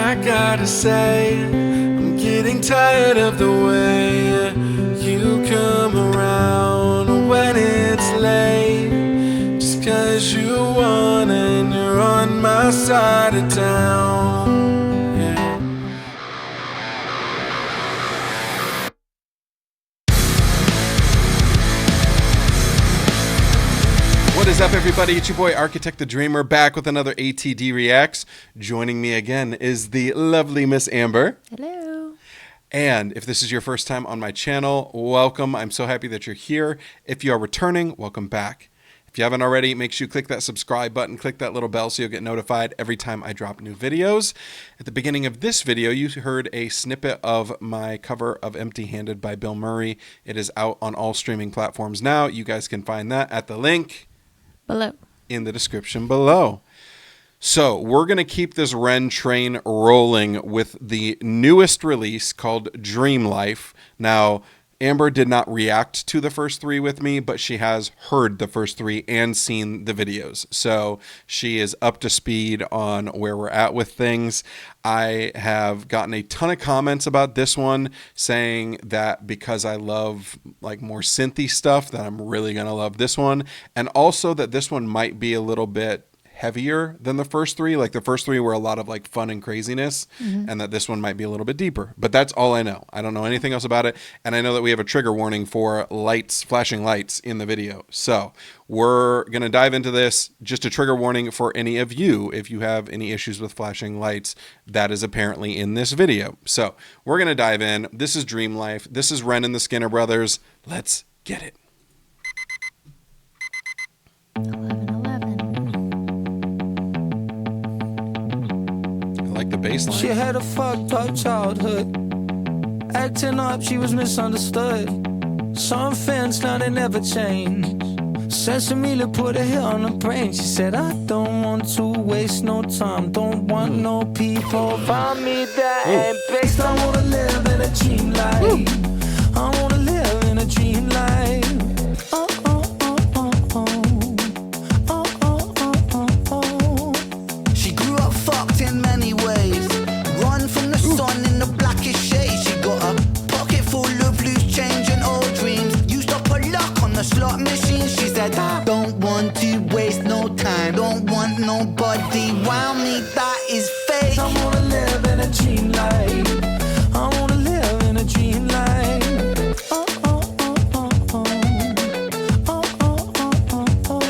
I gotta say, I'm getting tired of the way you come around when it's late. Just 'cause you want and you're on my side of town. Yeah. What is up, everybody? It's your boy Architect the Dreamer, back with another ATD Reacts. Joining me again is the lovely Miss Amber. Hello. And if this is your first time on my channel, welcome. I'm so happy that you're here. If you are returning, welcome back. If you haven't already, make sure you click that subscribe button, click that little bell so you'll get notified every time I drop new videos. At the beginning of this video, you heard a snippet of my cover of Empty-Handed by Bilmuri. It is out on all streaming platforms now. You guys can find that at the link Below. in the description below. So we're going to keep this REN train rolling with the newest release called Dream Life. Now, Amber did not react to the first three with me, but she has heard the first three and seen the videos. So she is up to speed on where we're at with things. I have gotten a ton of comments about this one saying that because I love like more synthy stuff that I'm really going to love this one. And also that this one might be a little bit heavier than the first three. Like the first three were a lot of like fun and craziness, and that this one might be a little bit deeper, but that's all I know. I don't know anything else about it. And I know that we have a trigger warning for lights, flashing lights in the video. So we're going to dive into this. Just a trigger warning for any of you. If you have any issues with flashing lights, that is apparently in this video. So we're going to dive in. This is Dream Life. This is REN and the Skinner Brothers. Let's get it. 11:11. Like the bass line. She had a fucked up childhood. Acting up, she was misunderstood. Some fans, now they never change. Sesame put a hit on her brain. She said, I don't want to waste no time. Don't want no people around me that ain't based. I wanna live in a dream life. I wanna live in a dream life. Oh, oh, oh, oh, oh. Oh, oh, oh, oh, oh. She grew up fucked in many ways. Run from the sun in the blackest shade. She got a pocket full of loose change and old dreams. Used up her luck on the slot machine. She said, I don't want to waste no time. Don't want nobody around me that is fake. I wanna live in a dream life. I wanna live in a dream life. Oh, oh, oh, oh, oh. Oh, oh, oh, oh, oh.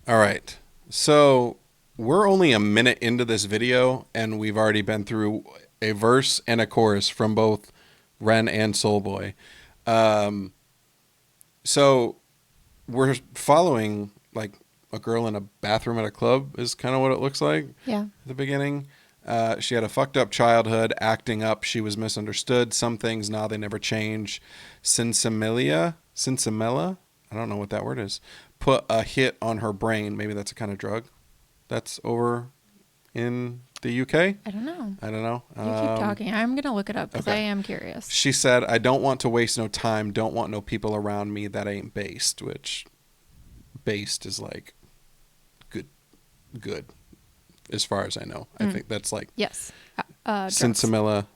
All right, so we're only a minute into this video and we've already been through a verse and a chorus from both REN and Soulboy. So we're following like a girl in a bathroom at a club is kind of what it looks like. Yeah. At the beginning. She had a fucked up childhood, acting up. She was misunderstood. Some things now they never change. Sinsemilla, I don't know what that word is. Put a hit on her brain. Maybe that's a kind of drug that's over in the UK. I don't know. I don't know. You keep talking. I'm going to look it up because okay. I am curious. She said, I don't want to waste no time. Don't want no people around me that ain't based, which based is like good as far as I know. I think that's like Yes. Sinsemilla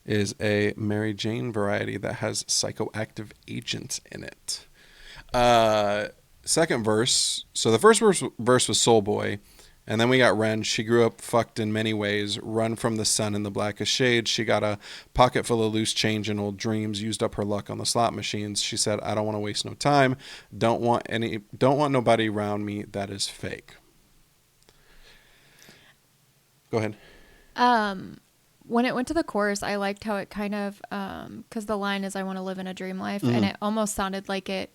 is a Mary Jane variety that has psychoactive agents in it. Second verse. So the first verse was Soulboy. And then we got REN. She grew up fucked in many ways. Run from the sun in the blackest shades. She got a pocket full of loose change and old dreams. Used up her luck on the slot machines. She said, I don't want to waste no time. Don't want nobody around me that is fake. Go ahead. When it went to the chorus, I liked how it kind of, because the line is, I want to live in a dream life. And it almost sounded like it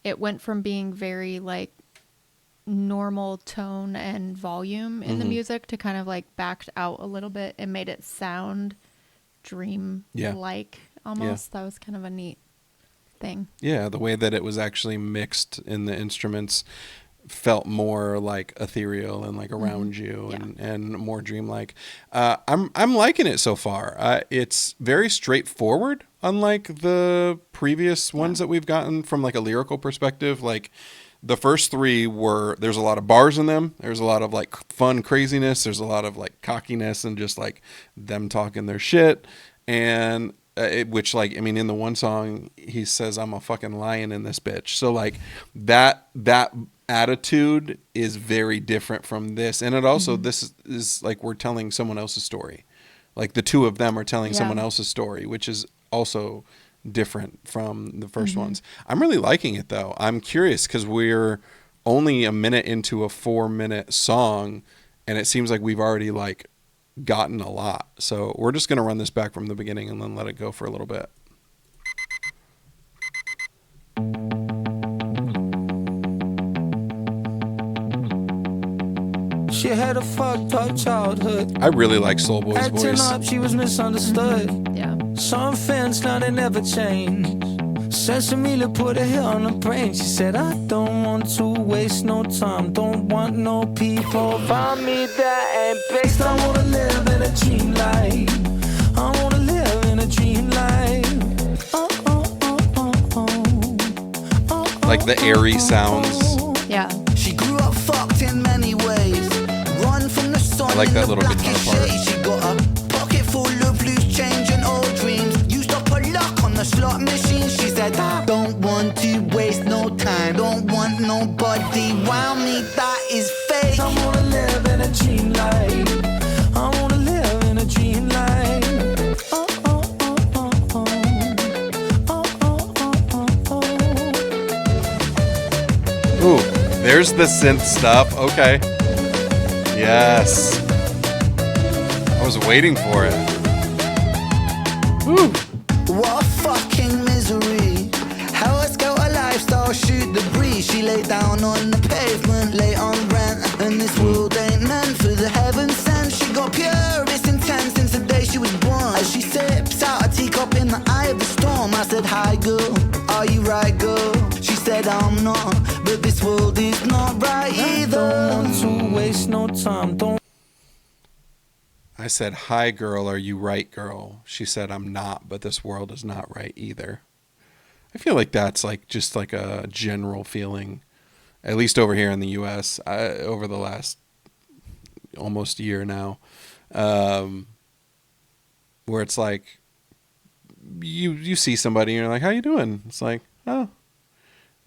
went from being very like normal tone and volume in the music to kind of like backed out a little bit and made it sound dream like almost. That was kind of a neat thing. Yeah, the way that it was actually mixed in the instruments felt more like ethereal and like around you and more dreamlike. I'm liking it so far. It's very straightforward, unlike the previous ones that we've gotten from like a lyrical perspective. Like the first three there's a lot of bars in them. There's a lot of like fun craziness. There's a lot of like cockiness and just like them talking their shit. And which like, I mean, in the one song, he says, I'm a fucking lion in this bitch. So like that attitude is very different from this. And it also, this is like, we're telling someone else's story. Like the two of them are telling someone else's story, which is also different from the first ones. I'm really liking it though. I'm curious because we're only a minute into a 4-minute song and it seems like we've already like gotten a lot. So we're just going to run this back from the beginning and then let it go for a little bit. She had a fucked up childhood. I really like Soul Boy's Acting voice. up, she was misunderstood. Yeah. Some fans now they never change. Sesame put a hit on her brain. She said, I don't want to waste no time. Don't want no people around me that ain't based. I wanna live in a dream life. I wanna live in a dream life. Like the airy sounds. Yeah. She grew up fucked in many ways. Run from the sun. I like that in the little guitar blackest part. shade. She got a pocket full of loose change and old dreams. Used up her luck on the slot machine. She said, I don't want to waste no time. Don't want nobody around me that is fake. I wanna live in a dream life. I wanna live in a dream life. Ooh, there's the synth stuff. Okay. Yes. I was waiting for it. Woo. What a fucking misery. How a scout a lifestyle, shoot the breeze. She lay down on the pavement, lay on rent. And this world ain't meant for the heaven sent. She got pure, it's intense since the day she was born. As she sips out a teacup in the eye of the storm, I said, hi girl, are you right girl? She said, I'm not, but this world is not right either. Don't want to waste no time. Don't. I said, hi girl, are you right girl? She said, I'm not, but this world is not right either. I feel like that's like just like a general feeling, at least over here in the US, over the last almost year now, where it's like you see somebody and you're like, how you doing? It's like, oh,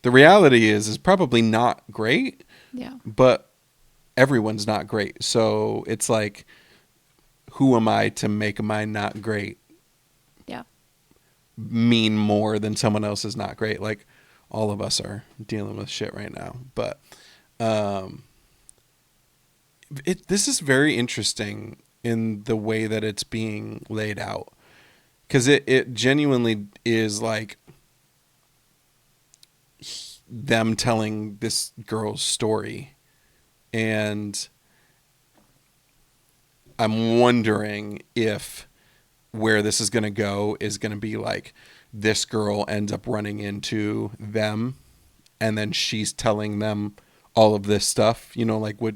the reality is probably not great, Yeah. but everyone's not great. So it's like, who am I to make mine not great Yeah. mean more than someone else is not great? Like all of us are dealing with shit right now, but this is very interesting in the way that it's being laid out, because it genuinely is like them telling this girl's story, and I'm wondering if where this is going to go is going to be like this girl ends up running into them and then she's telling them all of this stuff, you know, like what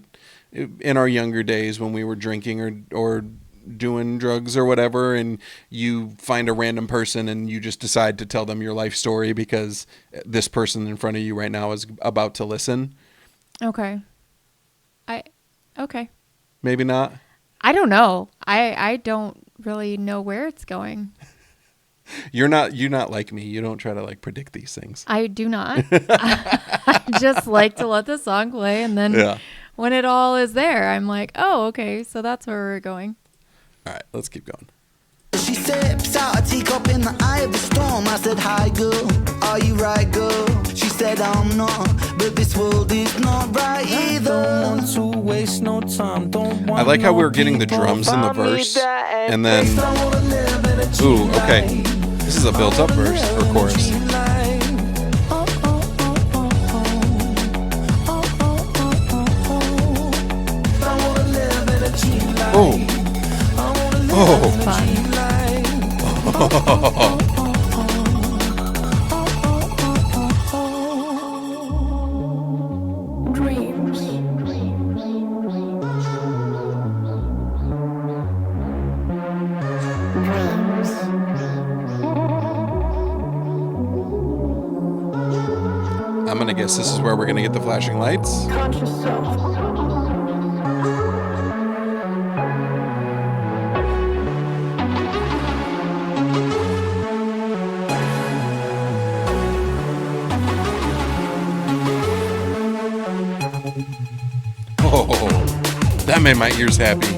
in our younger days when we were drinking or doing drugs or whatever, and you find a random person and you just decide to tell them your life story because this person in front of you right now is about to listen. Okay. Okay. Maybe not. I don't know. I don't really know where it's going. You're not like me. You don't try to like predict these things. I do not. I just like to let the song play, and then when it all is there, I'm like, oh, okay, so that's where we're going. All right, let's keep going. She sips out a teacup in the eye of the storm. I said, hi girl, are you right girl? She said, I'm not, but this world is not right either. Don't want to waste no time. Don't want I like how no we're getting the people drums in the around me verse, that ain't and then, based. I wanna live in a dream ooh, okay, life. this is a built-up verse or chorus. Oh, oh, Fun. Dream I'm gonna guess this is where we're gonna get the flashing lights. Conscious self. Oh, that made my ears happy.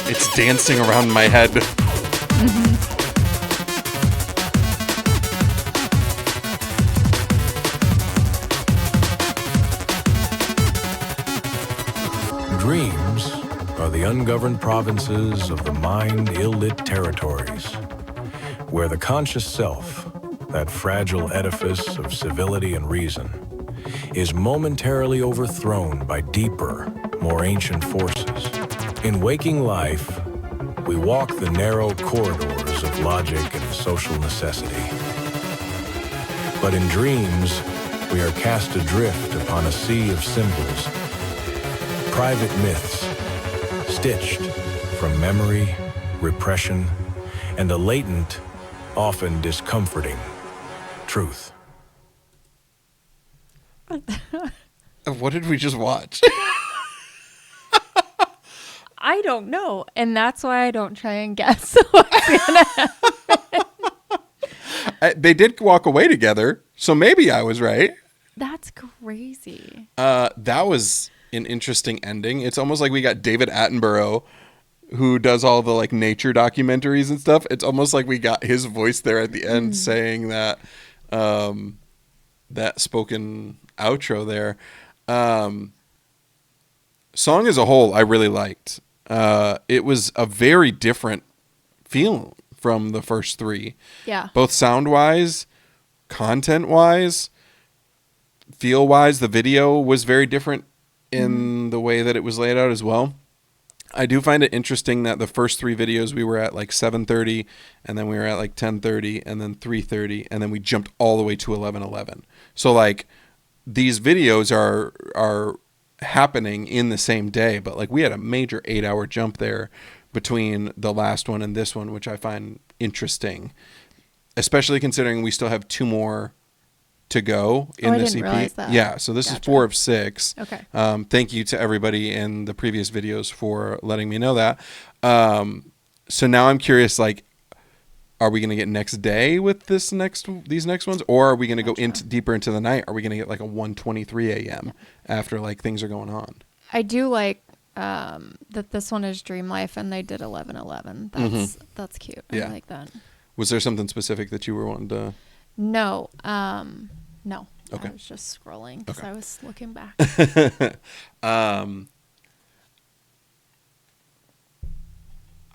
It's dancing around my head. Dreams are the ungoverned provinces of the mind ill-lit territories, where the conscious self, that fragile edifice of civility and reason, is momentarily overthrown by deeper, more ancient forces. In waking life, we walk the narrow corridors of logic and social necessity. But in dreams, we are cast adrift upon a sea of symbols, private myths, stitched from memory, repression, and a latent, often discomforting, truth. What did we just watch? I don't know, and that's why I don't try and guess what's gonna happen. They did walk away together, so maybe I was right. That's crazy. That was an interesting ending. It's almost like we got David Attenborough, who does all the like nature documentaries and stuff. It's almost like we got his voice there at the end saying that that spoken outro there. Song as a whole, I really liked. It was a very different feel from the first three. Yeah. Both sound-wise, content-wise, feel-wise. The video was very different in the way that it was laid out as well. I do find it interesting that the first three videos we were at like 7:30, and then we were at like 10:30, and then 3:30, and then we jumped all the way to 11:11. So like these videos are happening in the same day, but like we had a major 8-hour jump there between the last one and this one, which I find interesting, especially considering we still have 2 more to go in I this didn't EP. realize that. Yeah, so this is Gotcha. 4 of 6. Okay. Thank you to everybody in the previous videos for letting me know that. So now I'm curious, like, are we going to get next day with these next ones, or are we going to go deeper into the night? Are we going to get like a 1:23 a.m. after like things are going on? I do like that this one is Dream Life and they did 11:11. That's cute. Yeah. I like that. Was there something specific that you were wanting to? No. No. Okay. I was just scrolling because I was looking back.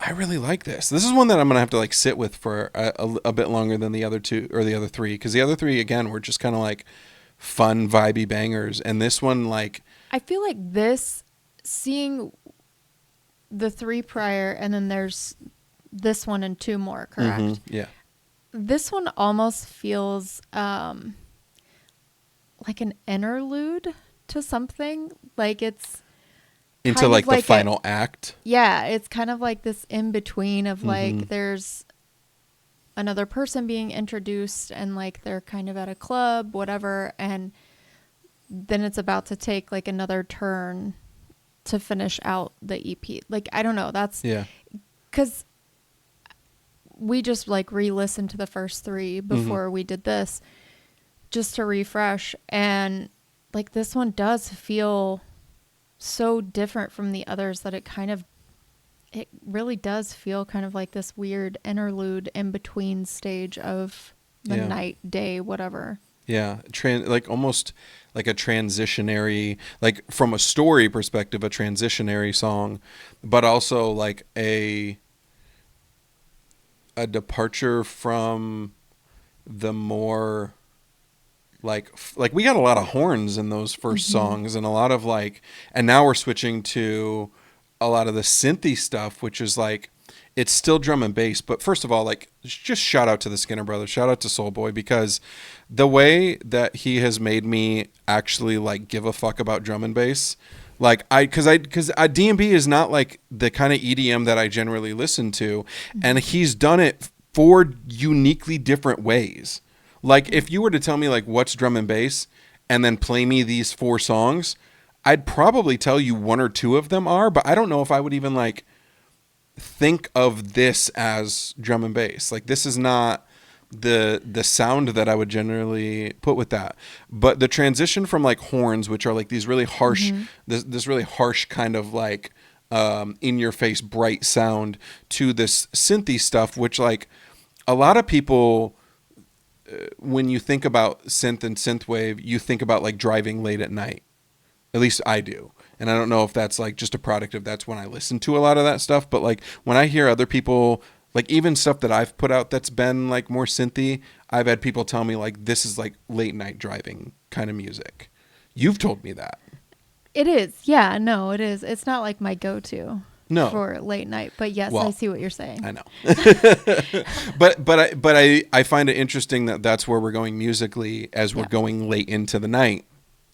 I really like this. This is one that I'm going to have to like sit with for a bit longer than the other 2 or the other 3. Because the other 3, again, were just kind of like fun, vibey bangers. And this one, like... I feel like seeing the 3 prior and then there's this one and 2 more, correct? Yeah. This one almost feels like an interlude to something. Like it's... Into kind like of the like final act. Yeah, it's kind of like this in between of like there's another person being introduced and like they're kind of at a club, whatever, and then it's about to take like another turn to finish out the EP. Like I don't know, that's because we just like re-listened to the first 3 before we did this just to refresh, and like this one does feel so different from the others that it really does feel kind of like this weird interlude in between stage of the night, day, whatever. Yeah. Like almost like a transitionary, like from a story perspective, a transitionary song, but also like a departure from the more like we got a lot of horns in those first songs, and a lot of like, and now we're switching to a lot of the synthy stuff, which is like, it's still drum and bass. But first of all, like, just shout out to the Skinner Brothers, shout out to Soulboy, because the way that he has made me actually like give a fuck about drum and bass, like because D&B is not like the kind of EDM that I generally listen to, and he's done it 4 uniquely different ways. Like, if you were to tell me like what's drum and bass, and then play me these 4 songs, I'd probably tell you 1 or 2 of them are, but I don't know if I would even like think of this as drum and bass. Like, this is not the sound that I would generally put with that. But the transition from like horns, which are like these really harsh, this really harsh kind of like in your face bright sound, to this synthy stuff, which like a lot of people, when you think about synth and synthwave, you think about like driving late at night. At least I do. And I don't know if that's like just a product of that's when I listen to a lot of that stuff. But like when I hear other people, like even stuff that I've put out that's been like more synthy, I've had people tell me like this is like late night driving kind of music. You've told me that. It is. Yeah, no, it is. It's not like my go-to for late night. But yes, well, I see what you're saying. I know. but I find it interesting that that's where we're going musically as we're going late into the night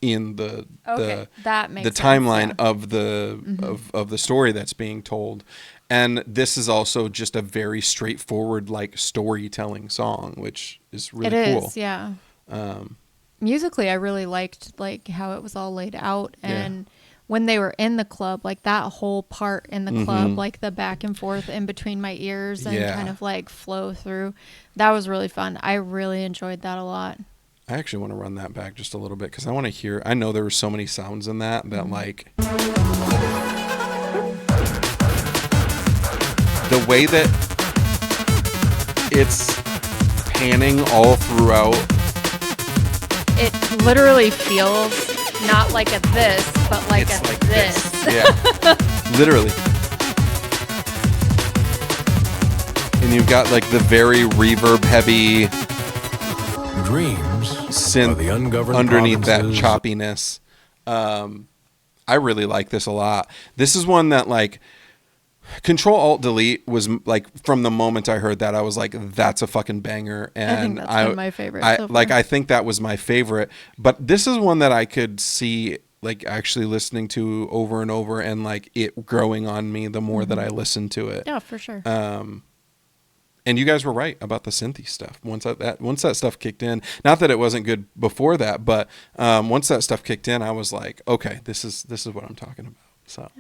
in the timeline of the of the story that's being told. And this is also just a very straightforward like storytelling song, which is really cool. It is, yeah. Musically, I really liked like how it was all laid out, and when they were in the club, like that whole part in the club, like the back and forth in between my ears and kind of like flow through, that was really fun. I really enjoyed that a lot. I actually want to run that back just a little bit because I want to hear. I know there were so many sounds in that like the way that it's panning all throughout. It literally feels not like a this, but like it's a like this. Yeah, literally. And you've got like the very reverb heavy Dreams synth are the ungoverned underneath that provinces. choppiness. I really like this a lot. This is one that like Control Alt Delete was like, from the moment I heard that, I was like, that's a fucking banger. And I think that's been my favorite so far. Like, I think that was my favorite, but this is one that I could see like actually listening to over and over and like it growing on me the more that I listened to it. Yeah, for sure. And you guys were right about the synthy stuff. Once that stuff kicked in, not that it wasn't good before that, but once that stuff kicked in, I was like, okay, this is what I'm talking about. So,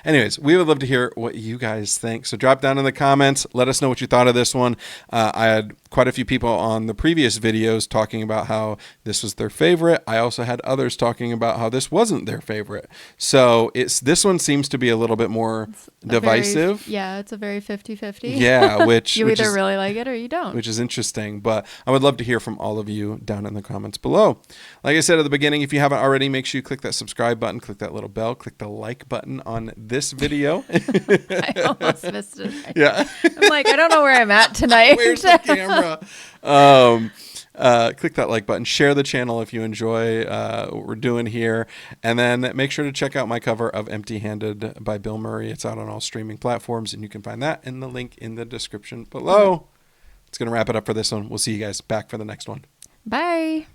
anyways, we would love to hear what you guys think. So drop down in the comments. Let us know what you thought of this one. I had quite a few people on the previous videos talking about how this was their favorite. I also had others talking about how this wasn't their favorite. So this one seems to be a little bit more divisive. It's a very 50-50. Yeah, which you which either is, really like it or you don't. which is interesting. But I would love to hear from all of you down in the comments below. Like I said at the beginning, if you haven't already, make sure you click that subscribe button, click that little bell, click the like button on this video. I almost missed it. Yeah. I'm like, I don't know where I'm at tonight. Where's the camera? Click that like button, share the channel if you enjoy what we're doing here, and then make sure to check out my cover of Empty Handed by Bilmuri. It's out on all streaming platforms, and you can find that in the link in the description below. It's going to wrap it up for this one. We'll see you guys back for the next one. Bye.